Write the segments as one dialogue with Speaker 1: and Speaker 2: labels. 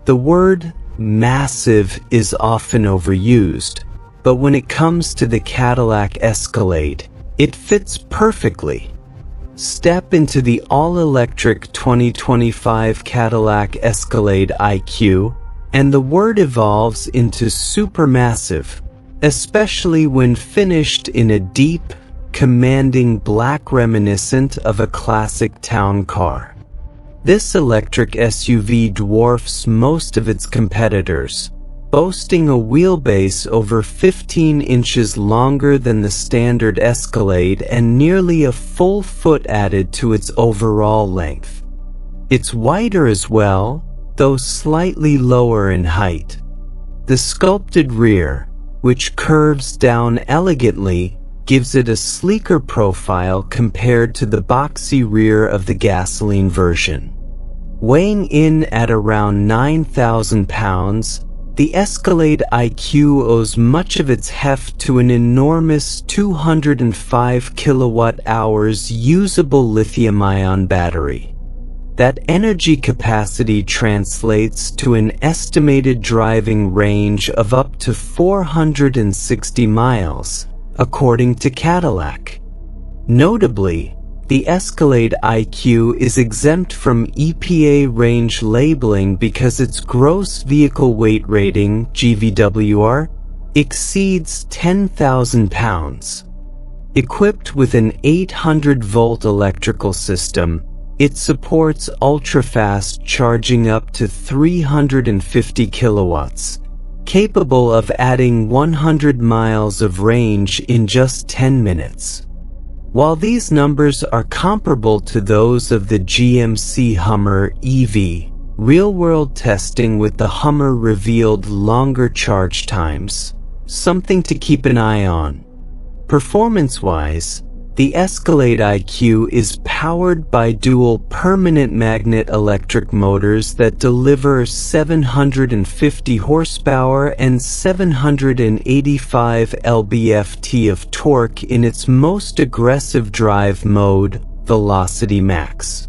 Speaker 1: The word massive is often overused, but when it comes to the Cadillac Escalade, it fits perfectly. Step into the all-electric 2025 Cadillac Escalade IQ, and the word evolves into supermassive, especially when finished in a deep, commanding black reminiscent of a classic town car. This electric SUV dwarfs most of its competitors, boasting a wheelbase over 15 inches longer than the standard Escalade and nearly a full foot added to its overall length. It's wider as well, though slightly lower in height. The sculpted rear, which curves down elegantly, gives it a sleeker profile compared to the boxy rear of the gasoline version. Weighing in at around 9,000 pounds, the Escalade IQ owes much of its heft to an enormous 205 kilowatt-hours usable lithium-ion battery. That energy capacity translates to an estimated driving range of up to 460 miles, according to Cadillac. Notably, the Escalade IQ is exempt from EPA range labeling because its gross vehicle weight rating, GVWR, exceeds 10,000 pounds. Equipped with an 800-volt electrical system, it supports ultra-fast charging up to 350 kilowatts, capable of adding 100 miles of range in just 10 minutes. While these numbers are comparable to those of the GMC Hummer EV, real-world testing with the Hummer revealed longer charge times, something to keep an eye on. Performance-wise, the Escalade IQ is powered by dual permanent magnet electric motors that deliver 750 horsepower and 785 lb-ft of torque in its most aggressive drive mode, Velocity Max.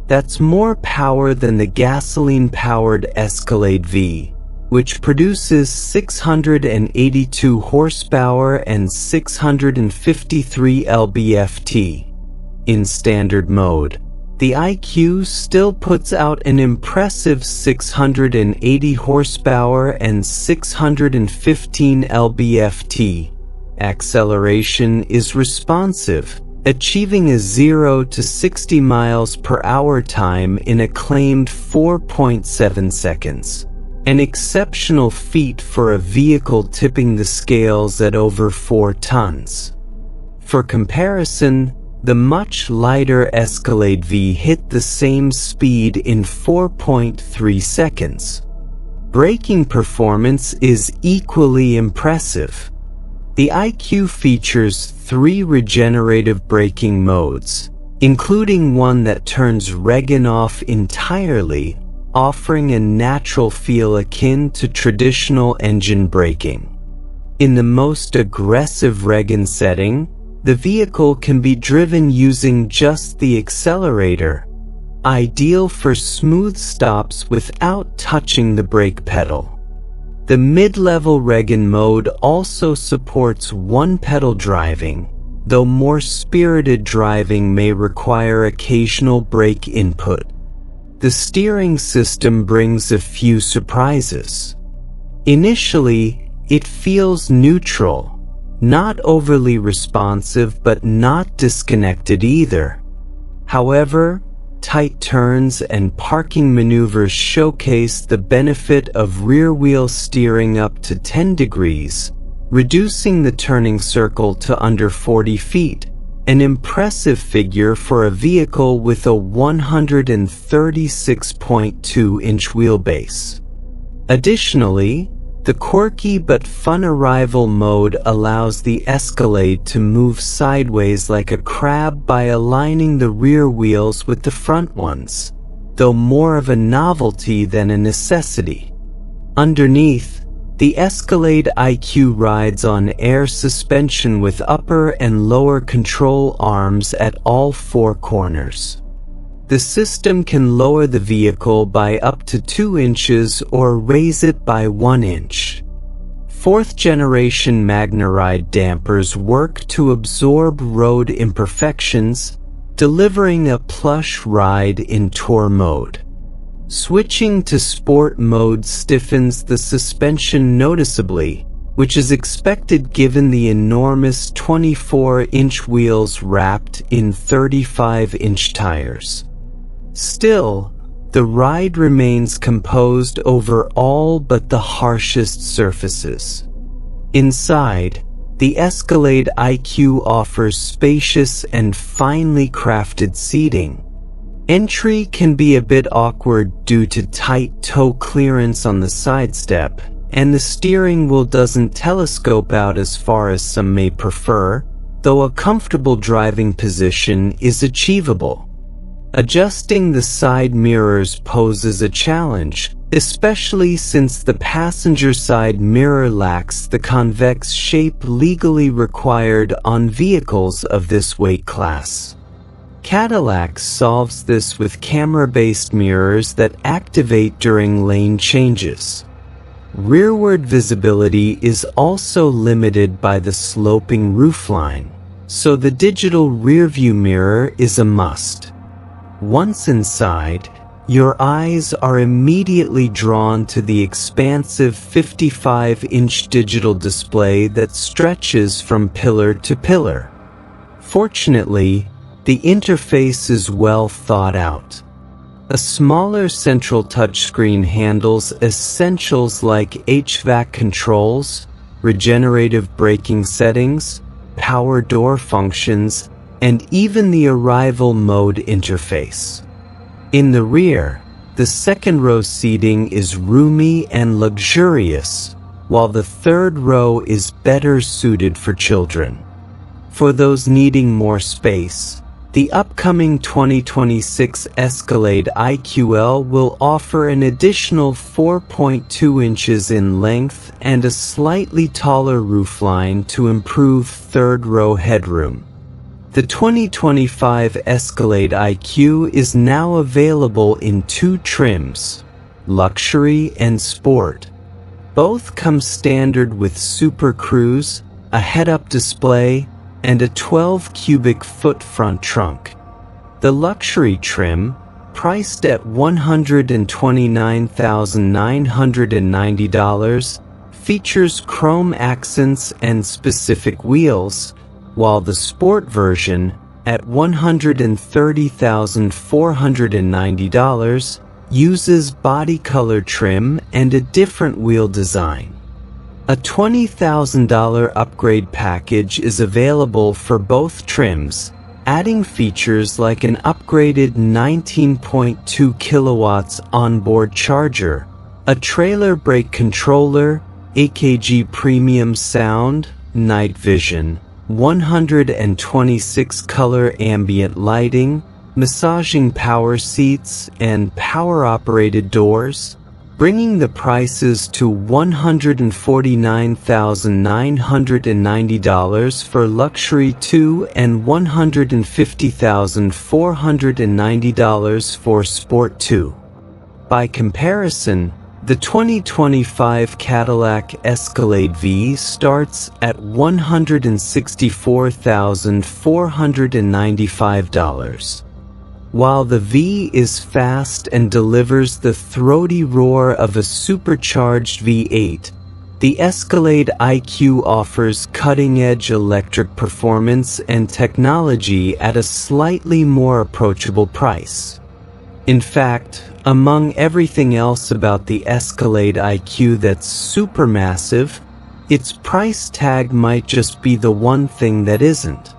Speaker 1: That's more power than the gasoline-powered Escalade V, which produces 682 horsepower and 653 lb-ft. In standard mode, the IQ still puts out an impressive 680 horsepower and 615 lb-ft. Acceleration is responsive, achieving a 0 to 60 miles per hour time in a claimed 4.7 seconds. An exceptional feat for a vehicle tipping the scales at over 4 tons. For comparison, the much lighter Escalade V hit the same speed in 4.3 seconds. Braking performance is equally impressive. The IQ features 3 regenerative braking modes, including one that turns regen off entirely, offering a natural feel akin to traditional engine braking. In the most aggressive regen setting, the vehicle can be driven using just the accelerator, ideal for smooth stops without touching the brake pedal. The mid-level regen mode also supports one-pedal driving, though more spirited driving may require occasional brake input. The steering system brings a few surprises. Initially, it feels neutral, not overly responsive but not disconnected either. However, tight turns and parking maneuvers showcase the benefit of rear-wheel steering up to 10 degrees, reducing the turning circle to under 40 feet. An impressive figure for a vehicle with a 136.2-inch wheelbase. Additionally, the quirky but fun arrival mode allows the Escalade to move sideways like a crab by aligning the rear wheels with the front ones, though more of a novelty than a necessity. Underneath, the Escalade IQ rides on air suspension with upper and lower control arms at all 4 corners. The system can lower the vehicle by up to 2 inches or raise it by 1 inch. 4th generation MagneRide dampers work to absorb road imperfections, delivering a plush ride in tour mode. Switching to sport mode stiffens the suspension noticeably, which is expected given the enormous 24-inch wheels wrapped in 35-inch tires. Still, the ride remains composed over all but the harshest surfaces. Inside, the Escalade IQ offers spacious and finely crafted seating. Entry can be a bit awkward due to tight toe clearance on the side step, and the steering wheel doesn't telescope out as far as some may prefer, though a comfortable driving position is achievable. Adjusting the side mirrors poses a challenge, especially since the passenger side mirror lacks the convex shape legally required on vehicles of this weight class. Cadillac solves this with camera-based mirrors that activate during lane changes. Rearward visibility is also limited by the sloping roofline, so the digital rearview mirror is a must. Once inside, your eyes are immediately drawn to the expansive 55-inch digital display that stretches from pillar to pillar. Fortunately, the interface is well thought out. A smaller central touchscreen handles essentials like HVAC controls, regenerative braking settings, power door functions, and even the arrival mode interface. In the rear, the second row seating is roomy and luxurious, while the third row is better suited for children. For those needing more space, the upcoming 2026 Escalade IQL will offer an additional 4.2 inches in length and a slightly taller roofline to improve third row headroom. The 2025 Escalade IQ is now available in 2 trims, Luxury and Sport. Both come standard with Super Cruise, a head-up display, and a 12 cubic foot front trunk. The Luxury trim, priced at $129,990, features chrome accents and specific wheels, while the Sport version, at $130,490, uses body color trim and a different wheel design. A $20,000 upgrade package is available for both trims, adding features like an upgraded 19.2 kilowatts onboard charger, a trailer brake controller, AKG premium sound, night vision, 126 color ambient lighting, massaging power seats, and power-operated doors, bringing the prices to $149,990 for Luxury 2 and $150,490 for Sport 2. By comparison, the 2025 Cadillac Escalade V starts at $164,495. While the V is fast and delivers the throaty roar of a supercharged V8, the Escalade IQ offers cutting-edge electric performance and technology at a slightly more approachable price. In fact, among everything else about the Escalade IQ that's supermassive, its price tag might just be the one thing that isn't.